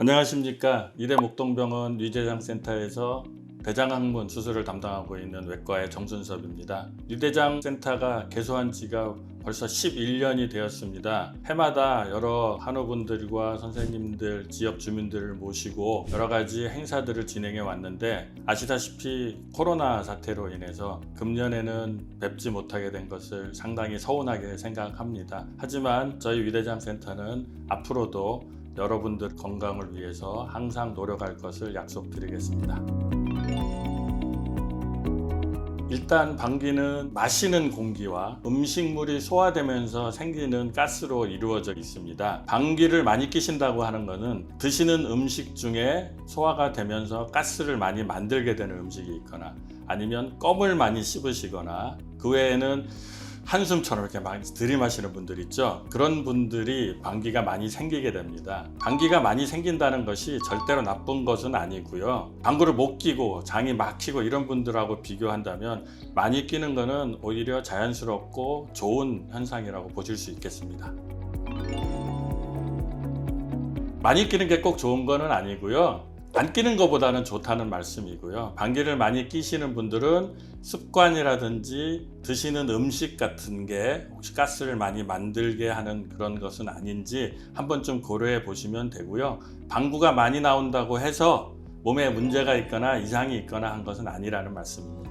안녕하십니까. 이대목동병원 뇌대장센터에서 대장학문 수술을 담당하고 있는 외과의 정순섭입니다. 뇌대장센터가 개소한 지가 벌써 11년이 되었습니다. 해마다 여러 한의분들과 선생님들, 지역 주민들을 모시고 여러 가지 행사들을 진행해 왔는데, 아시다시피 코로나 사태로 인해서 금년에는 뵙지 못하게 된 것을 상당히 서운하게 생각합니다. 하지만 저희 뇌대장센터는 앞으로도 여러분들 건강을 위해서 항상 노력할 것을 약속드리겠습니다. 일단 방귀는 마시는 공기와 음식물이 소화되면서 생기는 가스로 이루어져 있습니다. 방귀를 많이 뀌신다고 하는 것은 드시는 음식 중에 소화가 되면서 가스를 많이 만들게 되는 음식이 있거나, 아니면 껌을 많이 씹으시거나, 그 외에는 한숨처럼 이렇게 많이 들이마시는 분들 있죠. 그런 분들이 방귀가 많이 생기게 됩니다. 방귀가 많이 생긴다는 것이 절대로 나쁜 것은 아니고요. 방구를 못 끼고 장이 막히고 이런 분들하고 비교한다면 많이 끼는 것은 오히려 자연스럽고 좋은 현상이라고 보실 수 있겠습니다. 많이 끼는 게 꼭 좋은 것은 아니고요. 안 끼는 것보다는 좋다는 말씀이고요. 방귀를 많이 끼시는 분들은 습관이라든지 드시는 음식 같은 게 혹시 가스를 많이 만들게 하는 그런 것은 아닌지 한 번쯤 고려해 보시면 되고요. 방구가 많이 나온다고 해서 몸에 문제가 있거나 이상이 있거나 한 것은 아니라는 말씀입니다.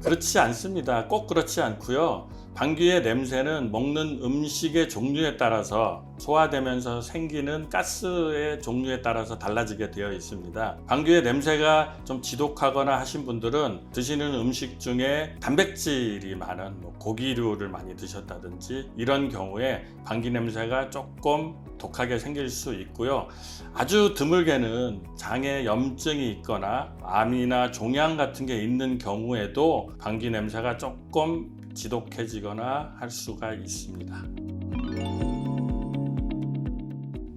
그렇지 않습니다. 꼭 그렇지 않고요. 방귀의 냄새는 먹는 음식의 종류에 따라서 소화되면서 생기는 가스의 종류에 따라서 달라지게 되어 있습니다. 방귀의 냄새가 좀 지독하거나 하신 분들은 드시는 음식 중에 단백질이 많은 고기류를 많이 드셨다든지 이런 경우에 방귀 냄새가 조금 독하게 생길 수 있고요. 아주 드물게는 장에 염증이 있거나 암이나 종양 같은 게 있는 경우에도 방귀 냄새가 조금 지독해지거나 할 수가 있습니다.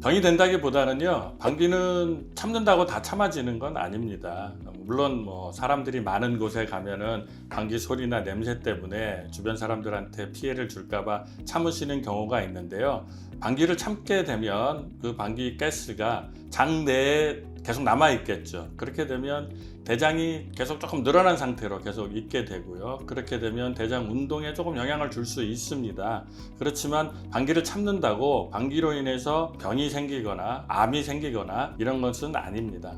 병이 된다기보다는요, 방귀는 참는다고 다 참아지는 건 아닙니다. 물론 사람들이 많은 곳에 가면은 방귀 소리나 냄새 때문에 주변 사람들한테 피해를 줄까봐 참으시는 경우가 있는데요. 방귀를 참게 되면 그 방귀 가스가 장 내에 계속 남아 있겠죠. 그렇게 되면 대장이 계속 조금 늘어난 상태로 계속 있게 되고요. 그렇게 되면 대장 운동에 조금 영향을 줄 수 있습니다. 그렇지만 방귀를 참는다고 방귀로 인해서 병이 생기거나 암이 생기거나 이런 것은 아닙니다.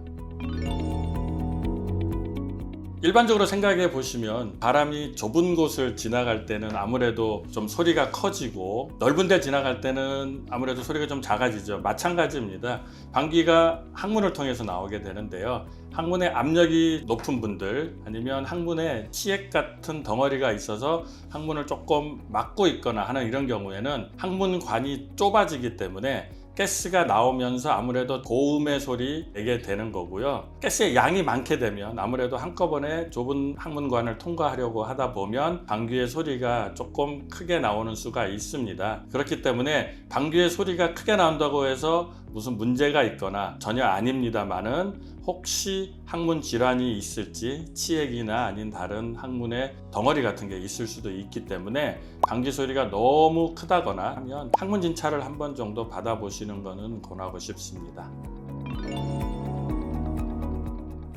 일반적으로 생각해 보시면 바람이 좁은 곳을 지나갈 때는 아무래도 좀 소리가 커지고, 넓은 데 지나갈 때는 아무래도 소리가 좀 작아지죠. 마찬가지입니다. 방귀가 항문을 통해서 나오게 되는데요. 항문에 압력이 높은 분들, 아니면 항문에 치액 같은 덩어리가 있어서 항문을 조금 막고 있거나 하는 이런 경우에는 항문관이 좁아지기 때문에 가스가 나오면서 아무래도 고음의 소리 내게 되는 거고요. 가스의 양이 많게 되면 아무래도 한꺼번에 좁은 항문관을 통과하려고 하다 보면 방귀의 소리가 조금 크게 나오는 수가 있습니다. 그렇기 때문에 방귀의 소리가 크게 나온다고 해서 무슨 문제가 있거나 전혀 아닙니다만은, 혹시 항문 질환이 있을지 치액이나 아닌 다른 항문에 덩어리 같은 게 있을 수도 있기 때문에 방귀 소리가 너무 크다거나 하면 항문 진찰을 한 번 정도 받아보시는 것은 권하고 싶습니다.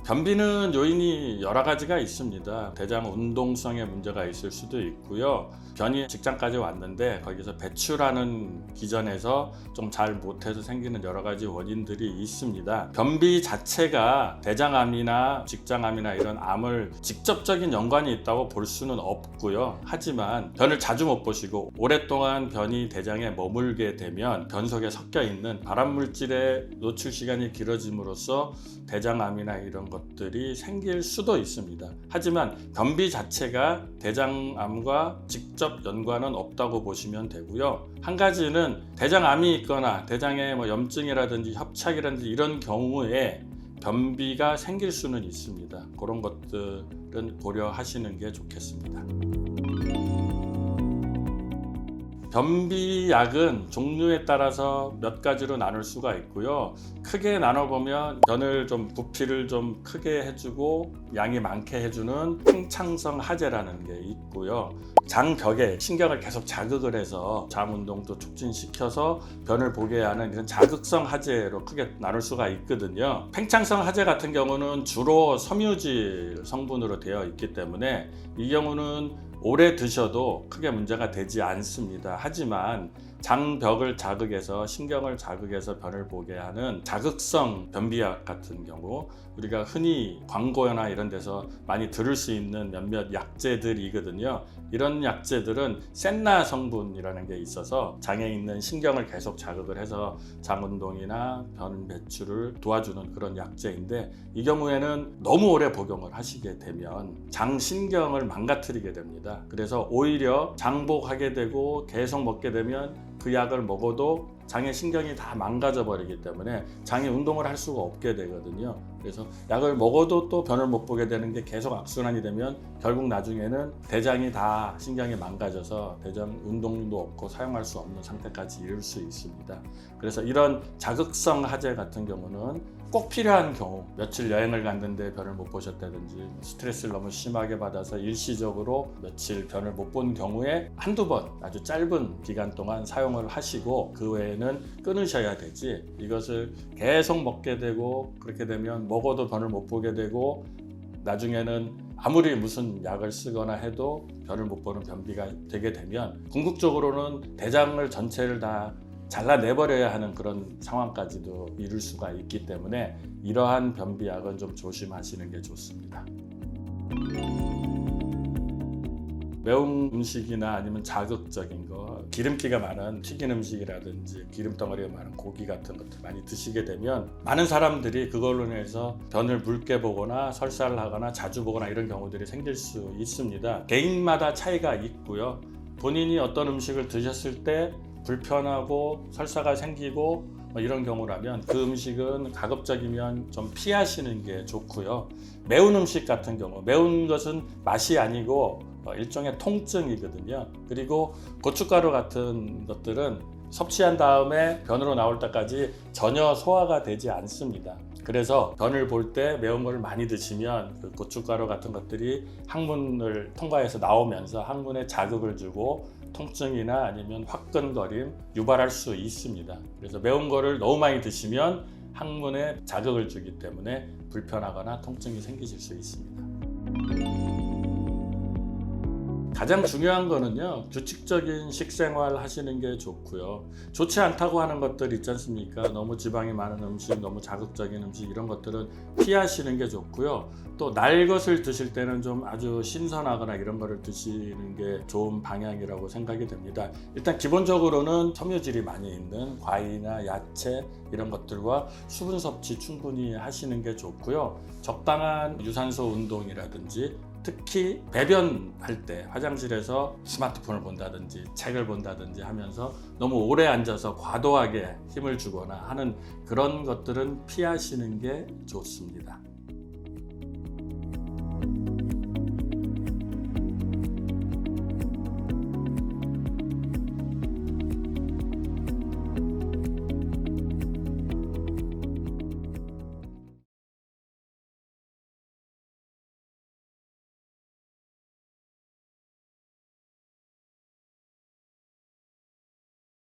변비는 요인이 여러 가지가 있습니다. 대장 운동성에 문제가 있을 수도 있고요. 변이 직장까지 왔는데 거기서 배출하는 기전에서 좀 잘 못해서 생기는 여러 가지 원인들이 있습니다. 변비 자체가 대장암이나 직장암이나 이런 암을 직접적인 연관이 있다고 볼 수는 없고요. 하지만 변을 자주 못 보시고 오랫동안 변이 대장에 머물게 되면 변 속에 섞여 있는 발암물질의 노출 시간이 길어짐으로써 대장암이나 이런 것들이 생길 수도 있습니다. 하지만 변비 자체가 대장암과 직접 연관은 없다고 보시면 되고요. 한 가지는 대장암이 있거나 대장에 염증이라든지 협착이라든지 이런 경우에 변비가 생길 수는 있습니다. 그런 것들은 고려하시는 게 좋겠습니다. 변비약은 종류에 따라서 몇 가지로 나눌 수가 있고요. 크게 나눠보면 변을 좀 부피를 좀 크게 해주고 양이 많게 해주는 팽창성 하제라는 게 있고요. 장벽에 신경을 계속 자극을 해서 잠 운동도 촉진시켜서 변을 보게 하는 이런 자극성 하제로 크게 나눌 수가 있거든요. 팽창성 하제 같은 경우는 주로 섬유질 성분으로 되어 있기 때문에 이 경우는 오래 드셔도 크게 문제가 되지 않습니다. 하지만 장벽을 자극해서 신경을 자극해서 변을 보게 하는 자극성 변비약 같은 경우 우리가 흔히 광고나 이런 데서 많이 들을 수 있는 몇몇 약제들이거든요. 이런 약제들은 센나 성분이라는 게 있어서 장에 있는 신경을 계속 자극을 해서 장 운동이나 변 배출을 도와주는 그런 약제인데 이 경우에는 너무 오래 복용을 하시게 되면 장 신경을 망가뜨리게 됩니다. 그래서 오히려 장복하게 되고 계속 먹게 되면 그 약을 먹어도 장의 신경이 다 망가져 버리기 때문에 장이 운동을 할 수가 없게 되거든요. 그래서 약을 먹어도 또 변을 못 보게 되는 게 계속 악순환이 되면 결국 나중에는 대장이 다 신경이 망가져서 대장 운동도 없고 사용할 수 없는 상태까지 이를 수 있습니다. 그래서 이런 자극성 하제 같은 경우는 꼭 필요한 경우, 며칠 여행을 갔는데 변을 못 보셨다든지 스트레스를 너무 심하게 받아서 일시적으로 며칠 변을 못 본 경우에 한두 번 아주 짧은 기간 동안 사용을 하시고 그 외에는 끊으셔야 되지, 이것을 계속 먹게 되고 그렇게 되면 먹어도 변을 못 보게 되고 나중에는 아무리 무슨 약을 쓰거나 해도 변을 못 보는 변비가 되게 되면 궁극적으로는 대장을 전체를 다 잘라내버려야 하는 그런 상황까지도 이룰 수가 있기 때문에 이러한 변비약은 좀 조심하시는 게 좋습니다. 매운 음식이나 아니면 자극적인 거, 기름기가 많은 튀긴 음식이라든지 기름덩어리가 많은 고기 같은 것들 많이 드시게 되면 많은 사람들이 그걸로 인해서 변을 묽게 보거나 설사를 하거나 자주 보거나 이런 경우들이 생길 수 있습니다. 개인마다 차이가 있고요. 본인이 어떤 음식을 드셨을 때 불편하고 설사가 생기고 이런 경우라면 그 음식은 가급적이면 좀 피하시는 게 좋고요. 매운 음식 같은 경우, 매운 것은 맛이 아니고 일종의 통증이거든요. 그리고 고춧가루 같은 것들은 섭취한 다음에 변으로 나올 때까지 전혀 소화가 되지 않습니다. 그래서 변을 볼 때 매운 걸 많이 드시면 그 고춧가루 같은 것들이 항문을 통과해서 나오면서 항문에 자극을 주고 통증이나 아니면 화끈거림 유발할 수 있습니다. 그래서 매운 거를 너무 많이 드시면 항문에 자극을 주기 때문에 불편하거나 통증이 생기실 수 있습니다. 가장 중요한 거는요, 규칙적인 식생활 하시는 게 좋고요. 좋지 않다고 하는 것들 있지 않습니까? 너무 지방이 많은 음식, 너무 자극적인 음식 이런 것들은 피하시는 게 좋고요. 또 날 것을 드실 때는 좀 아주 신선하거나 이런 거를 드시는 게 좋은 방향이라고 생각이 됩니다. 일단 기본적으로는 섬유질이 많이 있는 과일이나 야채 이런 것들과 수분 섭취 충분히 하시는 게 좋고요. 적당한 유산소 운동이라든지 특히 배변할 때 화장실에서 스마트폰을 본다든지 책을 본다든지 하면서 너무 오래 앉아서 과도하게 힘을 주거나 하는 그런 것들은 피하시는 게 좋습니다.